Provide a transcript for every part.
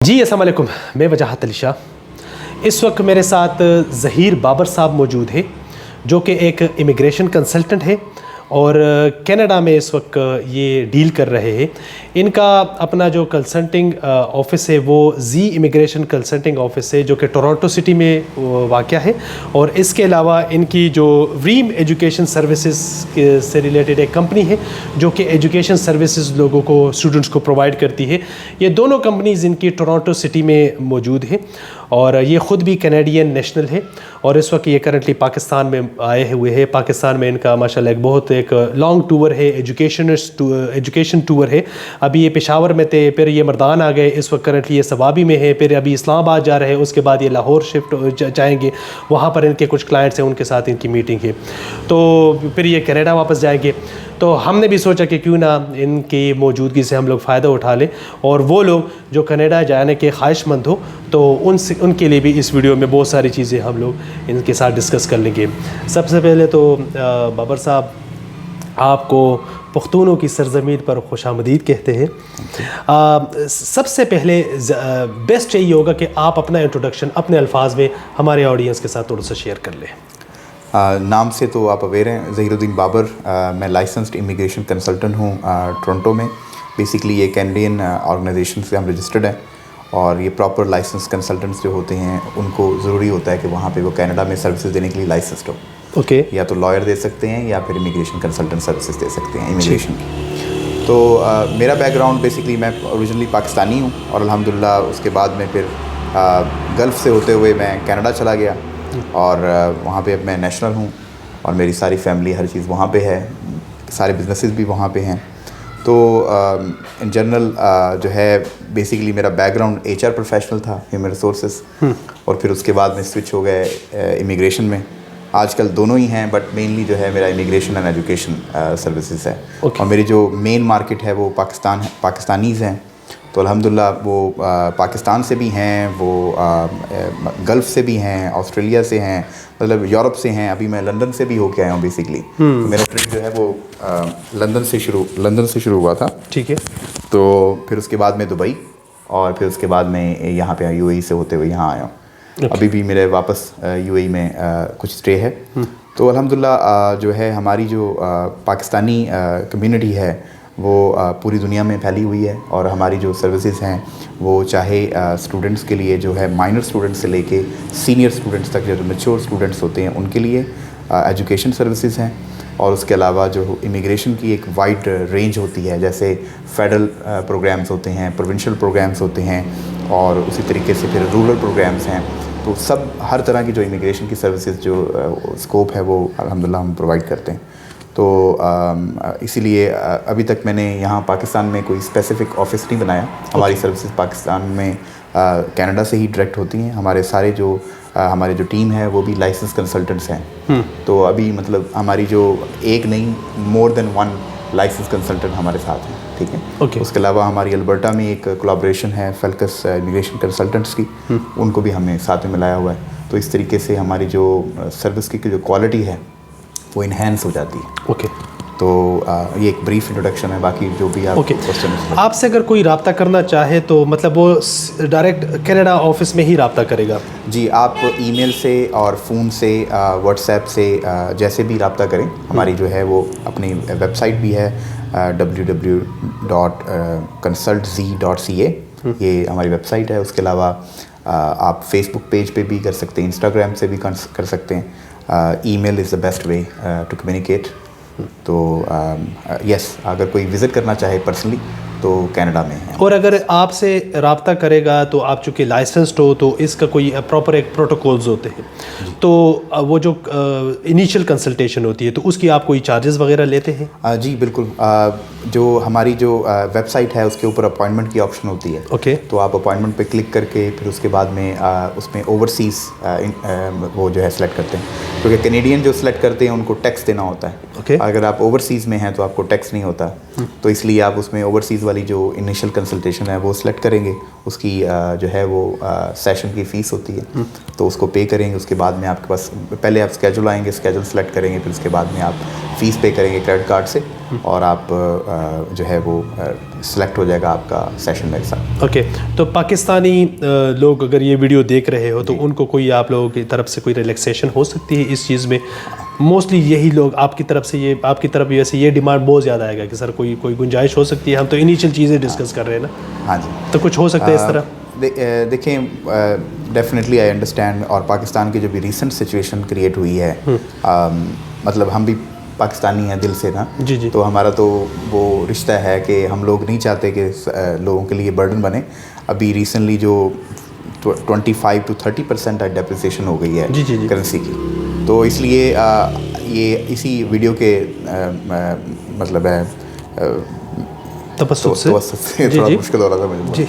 जी अस्सलाम वालेकुम, मैं वजाहत अली शाह। इस वक्त मेरे साथ ज़हीर बाबर साहब मौजूद है जो कि एक इमिग्रेशन कंसल्टेंट है और कनाडा में इस वक्त ये डील कर रहे हैं। इनका अपना जो कंसल्टिंग ऑफिस है वो जी इमिग्रेशन कंसल्टिंग ऑफिस है जो कि टोरंटो सिटी में वाक़या है। और इसके अलावा इनकी जो वीम एजुकेशन सर्विसेज से रिलेटेड एक कंपनी है जो कि एजुकेशन सर्विसेज लोगों को, स्टूडेंट्स को प्रोवाइड करती है। ये दोनों कंपनीज़ इनकी टोरंटो सिटी में मौजूद है और ये ख़ुद भी कैनेडियन नेशनल है और इस वक्त ये करंटली पाकिस्तान में आए हुए हैं। पाकिस्तान में इनका माशाल्लाह एक लॉन्ग टूर है, एजुकेशन टूर है। अभी ये पेशावर में थे, फिर ये मर्दान आ गए, इस वक्त करंटली ये सवाबी में है, फिर अभी इस्लामाबाद जा रहे हैं, उसके बाद ये लाहौर शिफ्ट जाएंगे, वहाँ पर इनके कुछ क्लाइंट्स हैं, उनके साथ इनकी मीटिंग है, तो फिर ये कनाडा वापस जाएंगे। तो हमने भी सोचा कि क्यों ना इनकी मौजूदगी से हम लोग फ़ायदा उठा लें और वो लोग जो कनाडा जाने के ख्वाहिशमंद हो तो उनके लिए भी इस वीडियो में बहुत सारी चीज़ें हम लोग इनके साथ डिस्कस कर लेंगे। सबसे पहले तो बाबर साहब, आपको पख्तूनों की सरज़मीन पर खुशामदीद कहते हैं। सबसे पहले बेस्ट यही होगा कि आप अपना इंट्रोडक्शन अपने अल्फाज में हमारे ऑडियंस के साथ थोड़ा सा शेयर कर लें। नाम से तो आप अवेयर हैं, ज़हीरुद्दीन बाबर। मैं लाइसेंस्ड इमिग्रेशन कंसल्टेंट हूँ टोरंटो में। बेसिकली ये कैनेडियन ऑर्गेनाइजेशन से हम रजिस्टर्ड हैं और ये प्रॉपर लाइसेंस कंसल्टेंट्स जो होते हैं उनको ज़रूरी होता है कि वहाँ पे वो कनाडा में सर्विसेज देने के लिए लाइसेंस्ड हो। ओके। या तो लॉयर दे सकते हैं या फिर इमिग्रेशन कंसल्टेंट सर्विसेज दे सकते हैं इमिग्रेशन की। तो मेरा बैकग्राउंड बेसिकली, मैं ओरिजिनली पाकिस्तानी हूँ और अल्हम्दुलिल्लाह उसके बाद में फिर गल्फ़ से होते हुए मैं कनाडा चला गया और वहाँ पे अब मैं नेशनल हूँ और मेरी सारी फैमिली, हर चीज़ वहाँ पे है, सारे बिजनेसेस भी वहाँ पे हैं। तो इन जनरल जो है बेसिकली मेरा बैकग्राउंड एचआर प्रोफेशनल था, ह्यूमन रिसोर्सेज, और फिर उसके बाद में स्विच हो गए इमिग्रेशन में। आजकल दोनों ही हैं बट मेनली जो है मेरा इमिग्रेशन एंड एजुकेशन सर्विसेज है। और मेरी जो मेन मार्केट है वो पाकिस्तानीज़ हैं। तो अल्हम्दुलिल्लाह वो पाकिस्तान से भी हैं, वो गल्फ़ से भी हैं, ऑस्ट्रेलिया से हैं, मतलब यूरोप से हैं। अभी मैं लंदन से भी होके आया हूँ बेसिकली। तो मेरा ट्रिप जो है वो लंदन से शुरू हुआ था। ठीक है। तो फिर उसके बाद में दुबई और फिर उसके बाद में यहाँ पे यूएई से होते हुए यहाँ आया हूँ। अभी भी मेरे वापस यूएई में कुछ स्टे है। तो अल्हम्दुलिल्लाह जो है हमारी जो पाकिस्तानी कम्युनिटी है वो पूरी दुनिया में फैली हुई है और हमारी जो सर्विसेज हैं वो चाहे स्टूडेंट्स के लिए जो है माइनर स्टूडेंट्स से लेके सीनियर स्टूडेंट्स तक, जो मैच्योर स्टूडेंट्स होते हैं उनके लिए एजुकेशन सर्विसेज हैं। और उसके अलावा जो इमिग्रेशन की एक वाइड रेंज होती है, जैसे फेडरल प्रोग्राम्स होते हैं, प्रोविंशियल प्रोग्राम्स होते हैं और उसी तरीके से फिर रूरल प्रोग्राम्स हैं। तो सब हर तरह की जो इमिग्रेशन की सर्विसेज जो स्कोप है वो अल्हम्दुलिल्लाह हम प्रोवाइड करते हैं। तो इसीलिए अभी तक मैंने यहाँ पाकिस्तान में कोई स्पेसिफ़िक ऑफिस नहीं बनाया। हमारी सर्विसेज पाकिस्तान में कनाडा से ही डायरेक्ट होती हैं। हमारे जो टीम है वो भी लाइसेंस कंसल्टेंट्स हैं। तो अभी मतलब हमारी जो एक नहीं, more than one license consultant हमारे साथ हैं। ठीक है। Okay. उसके अलावा हमारी अल्बर्टा में एक कोलैबोरेशन है फेल्कस इमिग्रेशन कंसल्टेंट्स की, उनको भी हमने साथ में मिलाया हुआ है। तो इस तरीके से हमारी जो सर्विस की जो क्वालिटी है वो इन्हेंस हो जाती है। ओके। तो ये एक ब्रीफ इंट्रोडक्शन है, बाकी जो भी आप क्वेश्चन आपसे अगर कोई रब्ता करना चाहे तो मतलब वो डायरेक्ट कनाडा ऑफिस में ही रब्ता करेगा? जी, आप ईमेल से और फ़ोन से, व्हाट्सएप से, जैसे भी रब्ता करें। हमारी जो है वो अपनी वेबसाइट भी है www.consultz.ca, ये हमारी वेबसाइट है। उसके अलावा आप फेसबुक पेज पे भी कर सकते हैं, इंस्टाग्राम से भी कर सकते हैं। Email is the best way to communicate. तो यस, अगर कोई विज़िट करना चाहे पर्सनली तो कनाडा में है। और अगर आपसे रब्ता करेगा तो आप चूँकि लाइसेंस्ड हो तो इसका कोई प्रॉपर एक प्रोटोकॉल्स होते हैं, तो वो जो इनिशियल कंसल्टेशन होती है तो उसकी आप कोई चार्जेस वगैरह लेते हैं? जी बिल्कुल। जो हमारी जो वेबसाइट है उसके ऊपर अपॉइंटमेंट की ऑप्शन होती है। ओके। तो आप अपॉइंटमेंट पे क्लिक करके फिर उसके बाद में उसमें ओवरसीज़ वो जो है सेलेक्ट करते हैं, क्योंकि कैनेडियन जो सेलेक्ट करते हैं उनको टैक्स देना होता है। ओके। अगर आप ओवरसीज़ में हैं तो आपको टैक्स नहीं होता, तो इसलिए आप उसमें ओवरसीज़ वाली जो इनिशियल कंसल्टेशन है वो सिलेक्ट करेंगे, उसकी जो है वो सेशन की फ़ीस होती है, तो उसको पे करेंगे। उसके बाद में आपके पास पहले आप स्केड्यूल आएंगे, स्केड्यूल सेलेक्ट करेंगे, फिर उसके बाद में आप फ़ीस पे करेंगे क्रेडिट कार्ड से, और आप जो है वो सिलेक्ट हो जाएगा आपका सेशन मेरे साथ। ओके, तो पाकिस्तानी लोग अगर ये वीडियो देख रहे हो तो उनको कोई आप लोगों की तरफ से कोई रिलैक्सेशन हो सकती है इस चीज़ में? मोस्टली यही लोग आपकी तरफ से ये आपकी तरफ वैसे ये डिमांड बहुत ज़्यादा आएगा कि सर कोई गुंजाइश हो सकती है, हम तो इनिशियल चीज़ें डिस्कस कर रहे हैं ना। हाँ जी, तो कुछ हो सकता है इस तरह? देखें, डेफिनेटली आई अंडरस्टैंड, और पाकिस्तान की जो भी रिसेंट सिचुएशन क्रिएट हुई है, मतलब हम भी पाकिस्तानी हैं दिल से ना जी जी, तो हमारा तो वो रिश्ता है कि हम लोग नहीं चाहते कि लोगों के लिए बर्डन बने। अभी रिसेंटली जो 25 to 30% डेप्रिसिएशन हो गई है जी जी जी, करेंसी की, तो इसलिए ये इसी वीडियो के मतलब है तबस्सुत से थोड़ा मुश्किल हो रहा था मुझे,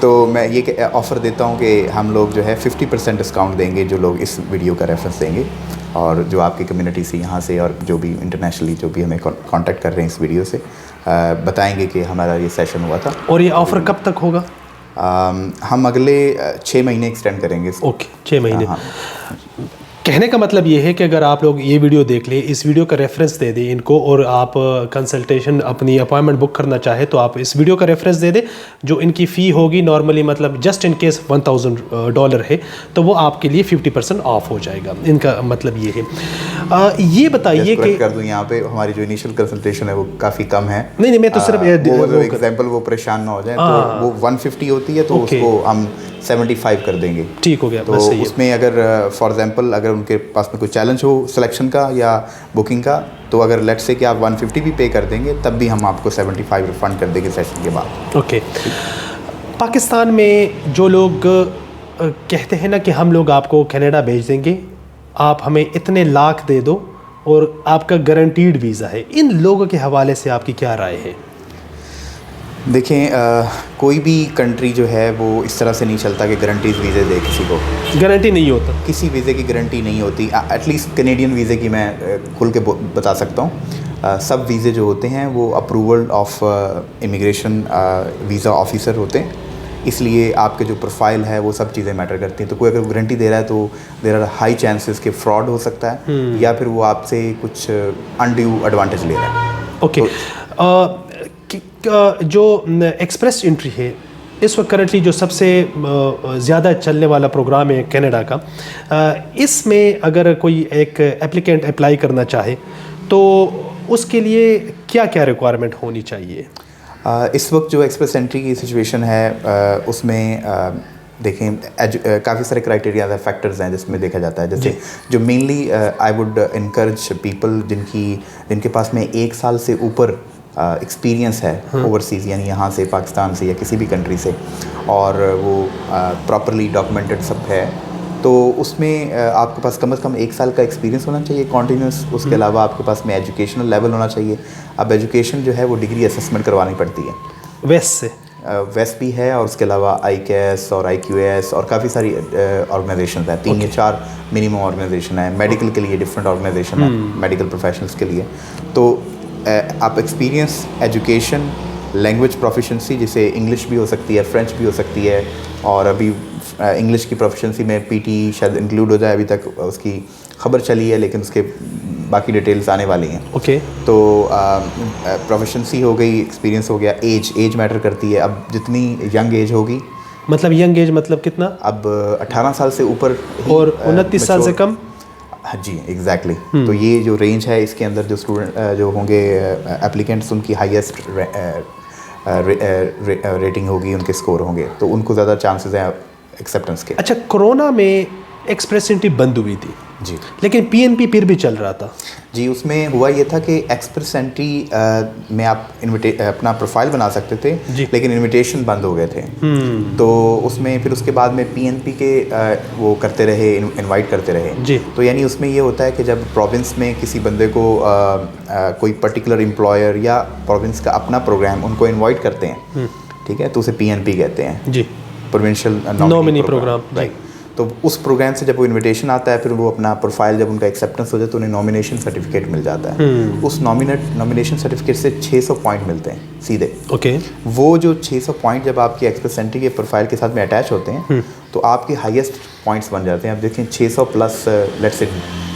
तो मैं ये ऑफ़र देता हूँ कि हम लोग जो है 50% डिस्काउंट देंगे जो लोग इस वीडियो का रेफरेंस देंगे, और जो आपकी कम्युनिटी से यहाँ से और जो भी इंटरनेशनली जो भी हमें कांटेक्ट कर रहे हैं इस वीडियो से बताएंगे कि हमारा ये सेशन हुआ था। और ये ऑफ़र कब तक होगा? हम अगले 6 महीने एक्सटेंड करेंगे इसको। ओके, 6 महीने। हाँ। कहने का मतलब ये है कि अगर आप लोग ये वीडियो देख लें, इस वीडियो का रेफरेंस दे दें इनको, और आप कंसल्टेशन अपनी अपॉइंटमेंट बुक करना चाहे तो आप इस वीडियो का रेफरेंस दे दें। जो इनकी फ़ी होगी नॉर्मली, मतलब जस्ट इन केस $1000 है, तो वो आपके लिए 50% ऑफ हो जाएगा। इनका मतलब ये है। ये बताइए कि कर दूं यहाँ पे हमारी जो इनिशियल कंसल्टेशन है वो काफ़ी कम है। नहीं, मैं तो सिर्फ एग्जांपल वो परेशान ना हो जाए, तो वो 150 होती है, तो उसको हम 75 कर देंगे। ठीक हो गया, तो उसमें अगर फॉर एग्जांपल अगर उनके पास में कोई चैलेंज हो सिलेक्शन का या बुकिंग का, तो अगर लेट्स से कि आप 150 भी पे कर देंगे, तब भी हम आपको 75 रिफंड कर देंगे सेशन के बाद। ओके। पाकिस्तान में जो लोग कहते हैं ना कि हम लोग आपको कनाडा भेज देंगे, आप हमें इतने लाख दे दो और आपका गारंटीड वीज़ा है, इन लोगों के हवाले से आपकी क्या राय है? देखें, कोई भी कंट्री जो है वो इस तरह से नहीं चलता कि गारंटीज वीज़े दे किसी को। गारंटी नहीं होता, किसी वीज़े की गारंटी नहीं होती। एटलीस्ट कैनेडियन वीज़े की मैं खुल के बता सकता हूँ। सब वीज़े जो होते हैं वो approval of immigration visa officer होते हैं, इसलिए आपके जो प्रोफाइल है वो सब चीज़ें मैटर करती हैं। तो कोई अगर गारंटी दे रहा है तो देयर आर हाई चांसेस कि फ्रॉड हो सकता है, या फिर वो आपसे कुछ अनड्यू एडवांटेज ले रहा है। ओके। जो एक्सप्रेस एंट्री है इस वक्त करंटली जो सबसे ज़्यादा चलने वाला प्रोग्राम है कनाडा का, इसमें अगर कोई एक एप्लीकेंट अप्लाई करना चाहे तो उसके लिए क्या क्या रिक्वायरमेंट होनी चाहिए? इस वक्त जो एक्सप्रेस एंट्री की सिचुएशन है उसमें देखें काफ़ी सारे क्राइटेरिया है, फैक्टर्स हैं जिसमें देखा जाता है। जैसे जो mainly I would encourage people जिनके पास में 1 साल से ऊपर एक्सपीरियंस है ओवरसीज़, यानी यहाँ से पाकिस्तान से या किसी भी कंट्री से, और वो प्रॉपरली डॉक्यूमेंटेड सब है, तो उसमें आपके पास कम से कम 1 साल का एक्सपीरियंस होना चाहिए कॉन्टीन्यूस। उसके अलावा आपके पास में एजुकेशनल लेवल होना चाहिए। अब एजुकेशन जो है वो डिग्री असेसमेंट करवानी पड़ती है वेस्ट भी है, और उसके अलावा ICAS और IQAS और काफ़ी सारी ऑर्गेनाइजेशन है, 3 या 4 मिनिमम ऑर्गेनाइजेशन है। मेडिकल के लिए डिफरेंट ऑर्गेनाइजेशन है, मेडिकल प्रोफेशनल्स के लिए। तो आप एक्सपीरियंस, एजुकेशन, लैंग्वेज प्रोफिशेंसी, जिसे इंग्लिश भी हो सकती है, फ्रेंच भी हो सकती है, और अभी इंग्लिश की प्रोफिशेंसी में PT शायद इंक्लूड हो जाए, अभी तक उसकी खबर चली है, लेकिन उसके बाकी डिटेल्स आने वाली हैं। ओके। तो प्रोफिशेंसी हो गई, एक्सपीरियंस हो गया, एज मैटर करती है। अब जितनी यंग एज होगी, मतलब यंग एज मतलब कितना? अब 18 साल से ऊपर, और 29 साल से कम। हाँ जी, एग्जैक्टली। तो ये जो रेंज है, इसके अंदर जो स्टूडेंट जो होंगे एप्लीकेंट्स, उनकी हाईएस्ट रेटिंग होगी, उनके स्कोर होंगे, तो उनको ज़्यादा चांसेस हैं एक्सेप्टेंस के। अच्छा, कोरोना में एक्सप्रेस एंट्री बंद हुई थी जी, लेकिन PNP फिर भी चल रहा था जी। उसमें हुआ ये था कि एक्सप्रेस एंट्री में आप अपना प्रोफाइल बना सकते थे, लेकिन इनविटेशन बंद हो गए थे। तो उसमें फिर उसके बाद में PNP के वो करते रहे, इनवाइट करते रहे जी। तो यानी उसमें ये होता है कि जब प्रोविंस में किसी बंदे को कोई पर्टिकुलर एम्प्लॉयर या प्रोविंस का अपना प्रोग्राम उनको इनवाइट करते हैं, ठीक है, तो उसे PNP कहते हैं जी, प्रोविंशियल नॉमिनी प्रोग्राम, राइट। तो उस प्रोग्राम से जब वो इनविटेशन आता है, फिर वो अपना प्रोफाइल जब उनका एक्सेप्टेंस हो जाए तो उन्हें नॉमिनेशन सर्टिफिकेट मिल जाता है। उस नॉमिनेशन सर्टिफिकेट से 600 पॉइंट मिलते हैं सीधे। ओके। वो जो 600 पॉइंट जब आपके एक्सप्रेस एंट्री के प्रोफाइल के साथ में अटैच होते हैं तो आपके हाईएस्ट पॉइंट्स बन जाते हैं। आप देखें 600 प्लस लेट्स से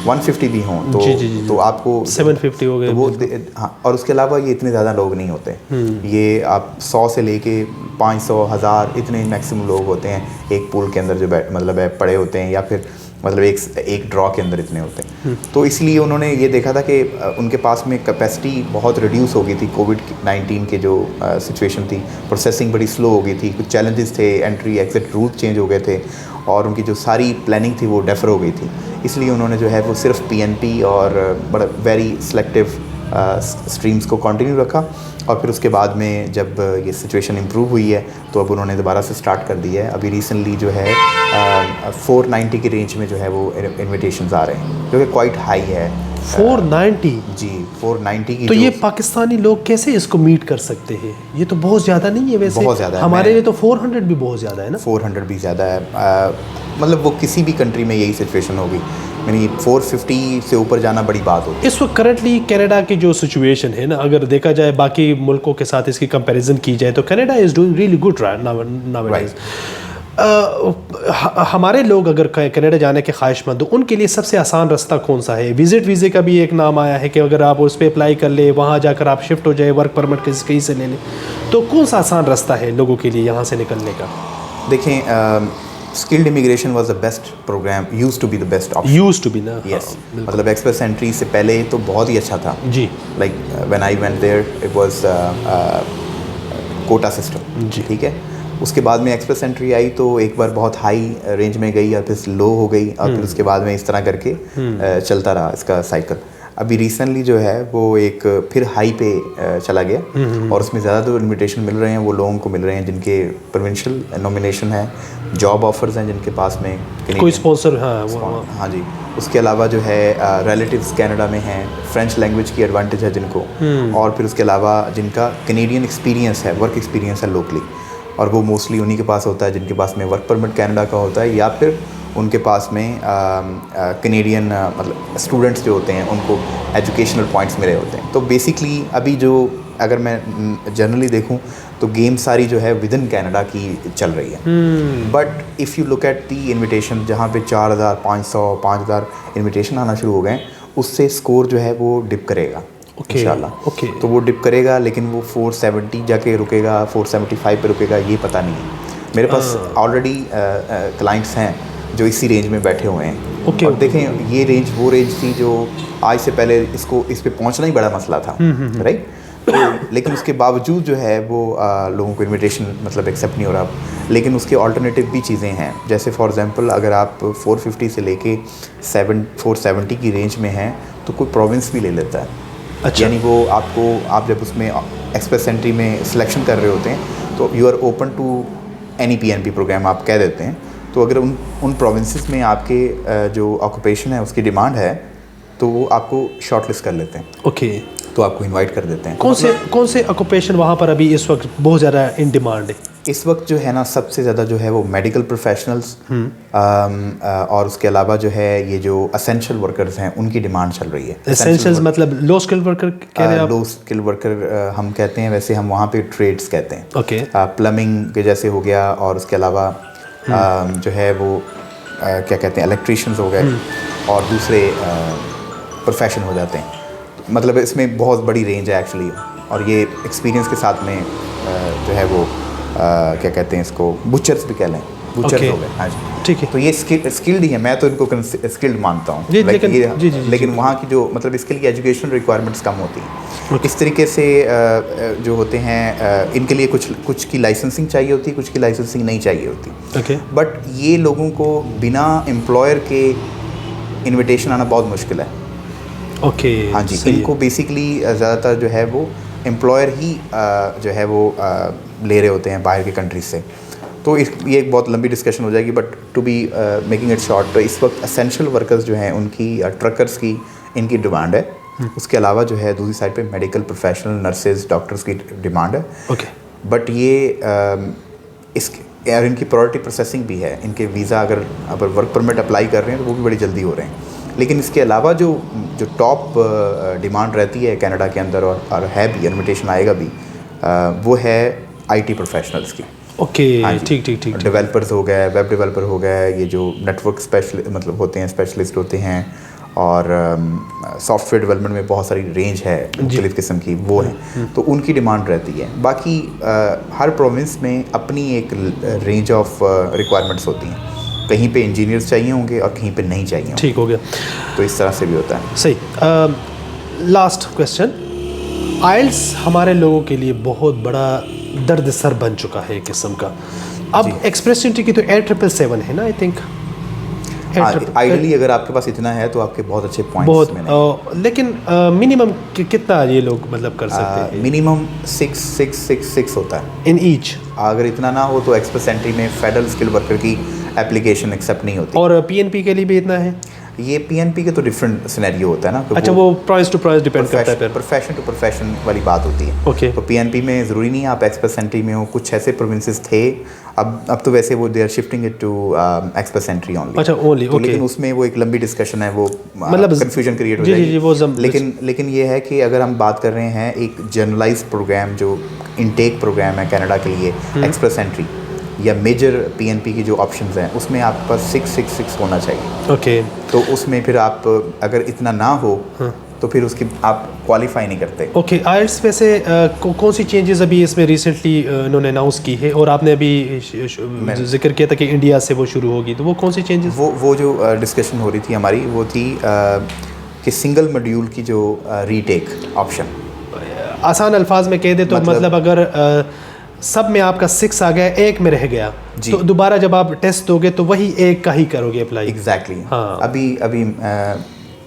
150 भी हों तो तो आपको 750 हो गए तो वो हाँ। और उसके अलावा ये इतने ज़्यादा लोग नहीं होते, ये आप 100 से लेके 500 1000 इतने मैक्सिमम लोग होते हैं एक पूल के अंदर जो मतलब पड़े होते हैं, या फिर मतलब एक ड्रॉ के अंदर इतने होते हैं। तो इसलिए उन्होंने ये देखा था कि उनके पास में कैपेसिटी बहुत रिड्यूस हो गई थी। कोविड-19 के जो सिचुएशन थी, प्रोसेसिंग बड़ी स्लो हो गई थी, कुछ चैलेंजेस थे, एंट्री एग्जिट रूट चेंज हो गए थे और उनकी जो सारी प्लानिंग थी वो डेफर हो गई थी। इसलिए उन्होंने जो है वो सिर्फ पीएनपी और बड़ा वेरी सेलेक्टिव स्ट्रीम्स को कंटिन्यू रखा। और फिर उसके बाद में जब ये सिचुएशन इम्प्रूव हुई है तो अब उन्होंने दोबारा से स्टार्ट कर दिया है। अभी रिसेंटली जो है 490 की रेंज में जो है वो इन्विटेशंस आ रहे हैं, जो कि क्वाइट हाई है। 490 जी 490 की। तो ये पाकिस्तानी लोग कैसे इसको मीट कर सकते हैं? ये तो बहुत ज़्यादा नहीं है वैसे। बहुत ज़्यादा है, हमारे लिए तो 400 भी बहुत ज़्यादा है ना। 400 भी ज़्यादा है। मतलब वो किसी भी कंट्री में यही सिचुएशन होगी, यानी 450 से ऊपर जाना बड़ी बात होती है। इस वक्त करंटली कनाडा की जो सिचुएशन है ना, अगर देखा जाए बाकी मुल्कों के साथ इसकी कंपैरिजन की जाए तो Canada is doing really good now. हमारे लोग अगर कनाडा जाने के ख्वाहिशमंद हो, उनके लिए सबसे आसान रास्ता कौन सा है? विजिट वीज़े का भी एक नाम आया है कि अगर आप उस पर अप्लाई कर ले, वहाँ जाकर आप शिफ्ट हो जाए, वर्क परमिट कहीं से ले लें, तो कौन सा आसान रास्ता है लोगों के लिए यहाँ से निकलने का? देखें, skilled immigration was the best program, used to be the best option. Used to be ना, यस। मतलब एक्सप्रेस एंट्री से पहले तो बहुत ही अच्छा था जी। Like when I went there it was quota system जी, ठीक है। उसके बाद में एक्सप्रेस एंट्री आई तो एक बार बहुत हाई रेंज में गई और फिर लो हो गई और फिर उसके बाद में इस तरह करके चलता रहा इसका साइकिल। अभी रिसेंटली जो है वो एक फिर हाई पे चला गया और उसमें ज़्यादा जो इन्विटेशन मिल रहे हैं वो लोगों को मिल रहे हैं जिनके प्रोविंशियल नॉमिनेशन है, जॉब ऑफर्स हैं जिनके पास में कोई स्पॉन्सर। हाँ जी। उसके अलावा जो है रिलेटिव्स कनाडा में हैं, फ्रेंच लैंग्वेज की एडवांटेज है जिनको, और फिर उसके अलावा जिनका कनेडियन एक्सपीरियंस है, वर्क एक्सपीरियंस है लोकली, और वो मोस्टली उन्हीं के पास होता है जिनके पास में वर्क परमिट कनाडा का होता है, या फिर उनके पास में कनेडियन मतलब स्टूडेंट्स जो होते हैं उनको एजुकेशनल पॉइंट्स मिले होते हैं। तो बेसिकली अभी जो अगर मैं जनरली देखूं तो गेम सारी जो है विद इन कनाडा की चल रही है। But if you look at the invitation, जहाँ पे 4500 5000 इन्विटेशन आना शुरू हो गए, उससे स्कोर जो है वो डिप करेगा इंशाल्लाह। तो वो डिप करेगा, लेकिन वो 470 जाके रुकेगा, 475 पे रुकेगा, ये पता नहीं है। मेरे पास ऑलरेडी क्लाइंट्स हैं जो इसी रेंज में बैठे हुए हैं। और देखें ये रेंज वो रेंज थी जो आज से पहले इस पे पहुंचना ही बड़ा मसला था, राइट। तो लेकिन उसके बावजूद जो है वो लोगों को इन्विटेशन मतलब एक्सेप्ट नहीं हो रहा। लेकिन उसके ऑल्टरनेटिव भी चीज़ें हैं, जैसे फॉर एग्जांपल अगर आप 450 से लेके 470 की रेंज में हैं तो कोई प्रोविंस भी ले लेता है। अच्छा। यानी वो आप जब उसमें एक्सप्रेस एंट्री में सिलेक्शन कर रहे होते हैं तो you are open to any PNP program आप कह देते हैं। तो अगर उन प्रोविंसेस में आपके जो ऑक्यूपेशन है उसकी डिमांड है तो वो आपको शॉर्टलिस्ट कर लेते हैं। ओके। तो आपको इनवाइट कर देते हैं। कौन से ऑक्यूपेशन वहाँ पर अभी इस वक्त बहुत ज़्यादा इन डिमांड है? इस वक्त जो है ना सबसे ज़्यादा जो है वो मेडिकल प्रोफेशनल्स और उसके अलावा जो है ये जो असेंशियल वर्कर्स हैं उनकी डिमांड चल रही है। एसेंशियल्स मतलब लो स्किल वर्कर कह रहे हैं आप? लो स्किल वर्कर हम कहते हैं, वैसे हम वहाँ पे ट्रेड्स कहते हैं। ओके। प्लम्बिंग के जैसे हो गया, और उसके अलावा जो है वो क्या कहते हैं इलेक्ट्रीशियंस हो गए और दूसरे प्रोफेशन हो जाते हैं। मतलब इसमें बहुत बड़ी रेंज है एक्चुअली, और ये एक्सपीरियंस के साथ में जो है वो क्या कहते हैं इसको बुचर्स भी कह लें, बुचर्स हो गए। हाँ जी, ठीक है। तो ये स्किल्ड ही है, मैं तो इनको स्किल्ड मानता हूँ। लेकिन वहाँ की जो मतलब इसके लिए एजुकेशनल रिक्वायरमेंट्स कम होती हैं। इस तरीके से जो होते हैं इनके लिए कुछ की लाइसेंसिंग चाहिए होती है, कुछ की लाइसेंसिंग नहीं चाहिए होती। बट ये लोगों को बिना एम्प्लॉयर के इन्विटेशन आना बहुत मुश्किल है। ओके। हाँ जी, इनको बेसिकली ज़्यादातर जो है वो एम्प्लॉयर ही जो है वो ले रहे होते हैं बाहर के कंट्रीज से। तो ये एक बहुत लंबी डिस्कशन हो जाएगी, but to be making it short, तो इस वक्त असेंशियल वर्कर्स जो हैं उनकी ट्रकर्स की इनकी डिमांड है। उसके अलावा जो है दूसरी साइड पे मेडिकल प्रोफेशनल, नर्सेज, डॉक्टर्स की डिमांड है। ओके। बट ये और इनकी प्रायोरिटी प्रोसेसिंग भी है, इनके वीज़ा अगर वर्क परमिट अप्लाई कर रहे हैं तो वो भी बड़ी जल्दी हो रहे हैं। लेकिन इसके अलावा जो टॉप डिमांड रहती है कनाडा के अंदर और है भी, इन्विटेशन आएगा भी, वो है आईटी प्रोफेशनल्स की। ओके, ठीक। डेवलपर्स हो गए, वेब डेवलपर हो गए, ये जो नेटवर्क स्पेशलिस्ट मतलब होते हैं, स्पेशलिस्ट होते हैं, और सॉफ्टवेयर डेवलपमेंट में बहुत सारी रेंज है मुख्तलिफ़ किस्म की, वो है, तो उनकी डिमांड रहती है। बाकी हर प्रोविंस में अपनी एक रेंज ऑफ रिक्वायरमेंट्स होती हैं, कहीं पे इंजीनियर्स चाहिए होंगे और कहीं पे नहीं चाहिए होंगे। ठीक हो गया, तो इस तरह से भी होता है। सही। लास्ट क्वेश्चन, आइल्स हमारे लोगों के लिए बहुत बड़ा दर्द सर बन चुका है एक किस्म का। अब एक्सप्रेस एंट्री की तो 8777 है ना, आई थिंक। आइडियली अगर आपके पास इतना है तो आपके बहुत अच्छे पॉइंट्स बहुत, लेकिन मिनिमम कितना ये लोग मतलब कर सकते हैं? मिनिमम 6 होता है इन ईच। अगर इतना ना हो तो एक्सप्रेस एंट्री में फेडरल स्किल वर्कर की एप्लीकेशन एक्सेप्ट नहीं होती। और पीएनपी के लिए भी इतना है? ये पीएनपी के तो डिफरेंट सिनेरियो होता है ना। अच्छा, वो प्राइस टू प्राइस डिपेंड करता है, प्रोफेशन टू प्रोफेशन वाली बात होती है। ओके। तो पीएनपी में ज़रूरी नहीं है आप एक्सप्रेस एंट्री में हो, कुछ ऐसे प्रोविंसेस थे, अब तो वैसे वो they are shifting it to express entry only. अच्छा, ओनली, ओके। लेकिन उसमें वो एक लंबी डिस्कशन है, वो मतलब कंफ्यूजन क्रिएट हो जाएगी। जी, लेकिन ये है कि अगर हम बात कर रहे हैं एक जनरलाइज प्रोग्राम जो इनटेक प्रोग्राम है कनाडा के लिए, एक्सप्रेस एंट्री या मेजर पीएनपी की जो ऑप्शंस हैं उसमें आपके पास 666 होना चाहिए। ओके। तो उसमें फिर आप अगर इतना ना हो तो फिर उसकी आप क्वालिफाई नहीं करते। ओके। आइल्स वैसे कौन सी चेंजेस अभी इसमें रिसेंटली इन्होंने अनाउंस की है, और आपने अभी जिक्र किया था कि इंडिया से वो शुरू होगी, तो वो कौन सी चेंजेस? वो जो डिस्कशन हो रही थी हमारी, वो थी कि सिंगल मॉड्यूल की जो रीटेक ऑप्शन। आसान अल्फाज में कह दे तो मतलब अगर सब में आपका 6 आ गया, एक में रह गया, तो दोबारा जब आप टेस्ट दोगे तो वही एक का ही करोगे अप्लाई। एग्जैक्टली। हाँ। अभी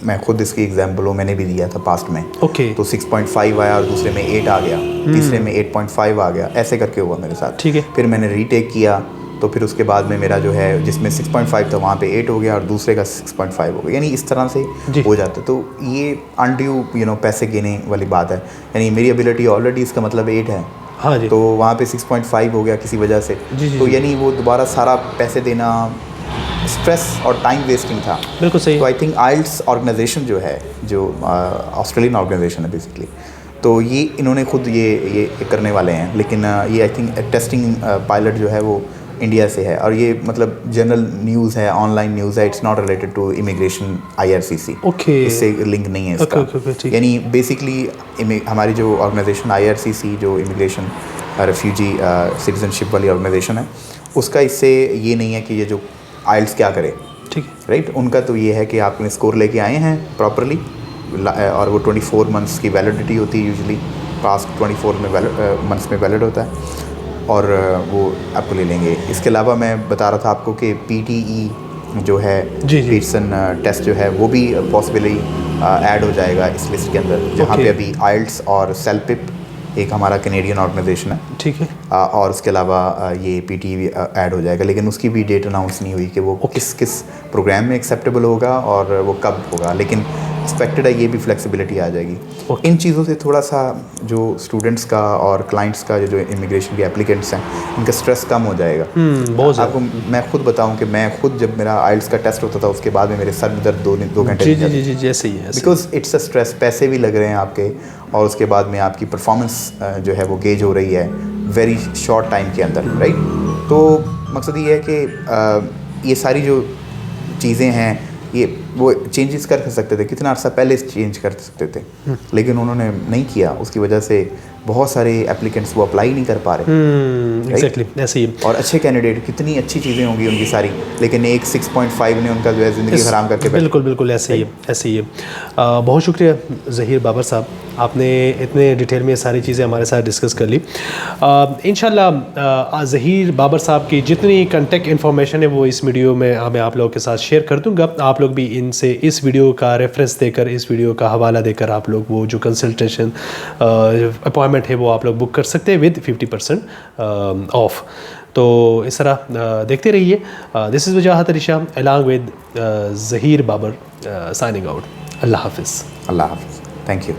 मैं खुद इसकी एग्जांपल हूँ, मैंने भी दिया था पास्ट में। ओके। तो 6.5 आया और दूसरे में 8 आ गया, तीसरे में 8.5 आ गया, ऐसे करके हुआ मेरे साथ। ठीक है। फिर मैंने रीटेक किया तो फिर उसके बाद में मेरा जो है जिसमें 6.5 था वहाँ पे 8 हो गया और दूसरे का 6.5 हो गया, यानी इस तरह से हो जाता है। तो ये अनड्यू पैसे गिने वाली बात है, यानी मेरी एबिलिटी ऑलरेडी इसका मतलब 8 है। हाँ जी। तो वहाँ पे 6.5 हो गया किसी वजह से। तो यानी वो दोबारा सारा पैसे देना स्ट्रेस और टाइम वेस्टिंग था। बिल्कुल सही। तो आई थिंक आइल्स ऑर्गेनाइजेशन जो है, जो ऑस्ट्रेलियन ऑर्गेनाइजेशन है बेसिकली, तो ये इन्होंने खुद ये करने वाले हैं, लेकिन ये आई थिंक टेस्टिंग पायलट जो है वो इंडिया से है, और ये मतलब जनरल न्यूज़ है, ऑनलाइन न्यूज़ है, it's not related to immigration IRCC। Okay. इससे लिंक नहीं है इसका। ओके, यानी बेसिकली हमारी जो ऑर्गेनाइजेशन IRCC जो इमिग्रेशन रेफ्यूजी सिटीजनशिप वाली ऑर्गेनाइजेशन है, उसका इससे ये नहीं है कि ये जो आइल्स क्या करे। ठीक है। राइट। उनका तो ये है कि आपने स्कोर लेके आए हैं प्रॉपरली, और वो 24 मंथ्स की वैलिडिटी होती है यूजुअली, पास्ट 24 मंथ्स में वैलिड होता है, और वो आपको ले लेंगे। इसके अलावा मैं बता रहा था आपको कि PTE जो है, पीटसन टेस्ट जो है, वो भी पॉसिबली ऐड हो जाएगा इस लिस्ट के अंदर, जहाँ पे अभी आइल्स और सेलपिप एक हमारा कैनेडियन ऑर्गेनाइजेशन है। ठीक है। और उसके अलावा ये PTE भी ऐड हो जाएगा, लेकिन उसकी भी डेट अनाउंस नहीं हुई कि वो किस प्रोग्राम में एक्सेप्टेबल होगा और वो कब होगा, लेकिन एक्सपेक्टेड है ये भी फ्लेक्सिबिलिटी आ जाएगी। इन चीज़ों से थोड़ा सा जो स्टूडेंट्स का और क्लाइंट्स का जो इमिग्रेशन के एप्लीकेंट्स हैं, इनका स्ट्रेस कम हो जाएगा। बहुत आपको मैं खुद बताऊं कि मैं खुद जब मेरा आइल्स का टेस्ट होता था उसके बाद में मेरे सर में दर्द 2 घंटे जी जैसे ही है, बिकॉज इट्स अ स्ट्रेस, पैसे भी लग रहे हैं आपके, और उसके बाद में आपकी परफॉर्मेंस जो है वो गेज हो रही है वेरी शॉर्ट टाइम के अंदर। राइट। तो मकसद ये है कि ये सारी जो चीज़ें हैं ये वो चेंजेस कर सकते थे, कितना अर्सा पहले चेंज कर सकते थे, लेकिन उन्होंने नहीं किया। उसकी वजह से बहुत सारे एप्लीकेंट्स वो अप्लाई नहीं कर पा रहे। एग्जैक्टली ऐसे ही। और अच्छे कैंडिडेट, कितनी अच्छी चीज़ें होंगी उनकी सारी, लेकिन एक 6.5 ने उनका जो है ज़िंदगी ख़राब करके बिल्कुल ऐसे ही है। बहुत शुक्रिया ज़हीर बाबर साहब, आपने इतने डिटेल में सारी चीज़ें हमारे साथ डिस्कस कर ली। इंशाल्लाह ज़हीर बाबर साहब की जितनी कॉन्टेक्ट इन्फॉर्मेशन है वो इस वीडियो में मैं आप लोगों के साथ शेयर कर दूँगा। आप लोग भी इनसे इस वीडियो का रेफरेंस देकर, इस वीडियो का हवाला देकर आप लोग वो जो कंसल्टेशन अपॉइंटमेंट है वो आप लोग बुक कर सकते हैं विद 50% ऑफ। तो इस तरह देखते रहिए। This is Wajahat Ali Shah along with Zaheer Babar signing out. अल्लाह हाफिज़। अल्लाह हाफिज़। Thank you.